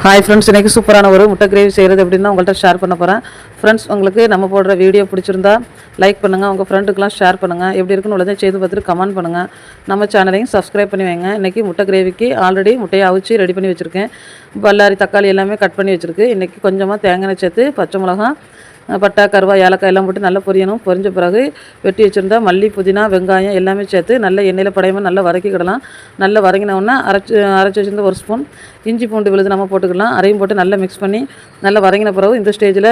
Hi friends, இன்றைக்கி சூப்பரான ஒரு முட்டை கிரேவி செய்கிறது எப்படின்னா உங்கள்கிட்ட ஷேர் பண்ண போகிறேன். ஃப்ரெண்ட்ஸ், உங்களுக்கு நம்ம போடுற வீடியோ பிடிச்சிருந்தா லைக் பண்ணுங்கள், உங்கள் ஃப்ரெண்டுக்கெலாம் ஷேர் பண்ணுங்கள். எப்படி இருக்குன்னு உள்ளதை செய்து பார்த்துட்டு கமெண்ட் பண்ணுங்கள். நம்ம சேனலையும் சப்ஸ்கிரைப் பண்ணி வைங்க. இன்றைக்கி முட்டை கிரேவிக்கு ஆல்ரெடி முட்டையை அவிச்சு ரெடி பண்ணி வச்சுருக்கேன். பல்லாரி தக்காளி எல்லாமே கட் பண்ணி வச்சுருக்கு. இன்றைக்கி கொஞ்சமாக தேங்காய் சேர்த்து பச்சை மிளகா, பட்டை, கருவாய், ஏலக்காய் எல்லாம் போட்டு நல்லா பொரியணும். பொரிஞ்ச பிறகு வெட்டி வச்சுருந்தா மல்லி, புதினா, வெங்காயம் எல்லாமே சேர்த்து நல்லா எண்ணெயில் படையாமல் நல்லா வதக்கிக்கிடலாம். நல்லா வதங்கினோன்னா அரைச்சி வச்சுருந்த ஒரு ஸ்பூன் இஞ்சி பூண்டு விழுது நம்ம போட்டுக்கலாம். அரையும் போட்டு நல்லா மிக்ஸ் பண்ணி நல்லா வதங்கின பிறகு இந்த ஸ்டேஜில்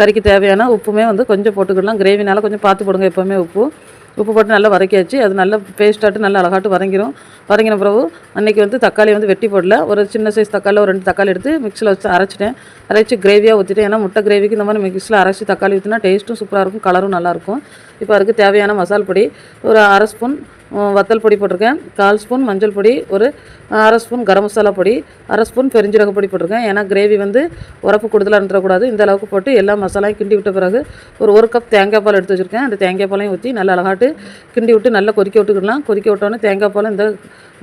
கறிக்கு தேவையான உப்புமே கொஞ்சம் போட்டுக்கிடலாம். கிரேவினால் கொஞ்சம் பார்த்து போடுங்க. எப்போவுமே உப்பு போட்டு நல்லா வதக்கியாச்சு. அது நல்லா பேஸ்ட்டாட்டு நல்லா அழகாட்டு வதங்கிடும். வதங்கின பிறகு அன்றைக்கி தக்காளி வெட்டி போடல. ஒரு சின்ன சைஸ் தக்காளியில் ஒரு 2 தக்காளி எடுத்து மிக்ஸில் வச்சு அரைச்சி கிரேவியாக ஊற்றிட்டேன். ஏன்னா முட்டை கிரேவிக்கு இந்த மாதிரி மிக்ஸில் அரைச்சி தக்காளி ஊற்றினா டேஸ்ட்டும் சூப்பராக இருக்கும், கலரும் நல்லாயிருக்கும். இப்போ அதுக்கு தேவையான மசால் பொடி ஒரு 1/2 ஸ்பூன் வத்தல் பொடி போட்டிருக்கேன், 1/4 ஸ்பூன் மஞ்சள் பொடி, ஒரு 1/2 ஸ்பூன் கரம் மசாலா பொடி, 1/2 ஸ்பூன் பெருஞ்சீரக பொடி போட்டிருக்கேன். ஏன்னா கிரேவி உரப்பு கூடுதலாக இருந்துடக்கூடாது. இந்த அளவுக்கு போட்டு எல்லா மசாலாயும் கிண்டி விட்ட பிறகு ஒரு கப் தேங்காய் பால் எடுத்து வச்சுருக்கேன். அந்த தேங்காய் பாலையும் ஊற்றி நல்லா அழகாட்டு கிண்டி விட்டு நல்லா கொதிக்க விட்டுக்கலாம். கொதிக்க விட்டோன்னே தேங்காய் பால் இந்த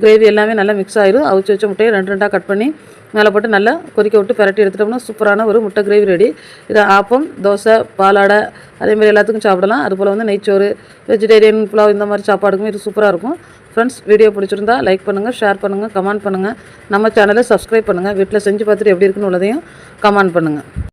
கிரேவி எல்லாமே நல்லா மிக்ஸ் ஆகிடும். அவிச்சு வச்ச முட்டையை 2 கட் பண்ணி மேலே போட்டு நல்லா கொதிக்க விட்டு பரட்டி எடுத்துட்டோம்னா சூப்பரான ஒரு முட்டை கிரேவி ரெடி. இதை ஆப்பம், தோசை, பாலாடை அதேமாதிரி எல்லாத்துக்கும் சாப்பிடலாம். அதுபோல் நெய்ச்சோறு, வெஜிடேரியன் புலாவ் இந்த மாதிரி சாப்பாடுக்குமே இது சூப்பராக இருக்கும். ஃப்ரெண்ட்ஸ், வீடியோ பிடிச்சிருந்தா லைக் பண்ணுங்கள், ஷேர் பண்ணுங்கள், கமெண்ட் பண்ணுங்கள். நம்ம சேனலை சப்ஸ்கிரைப் பண்ணுங்கள். வீட்டில் செஞ்சு பார்த்துட்டு எப்படி இருக்குன்னு உள்ளதையும் கமெண்ட் பண்ணுங்கள்.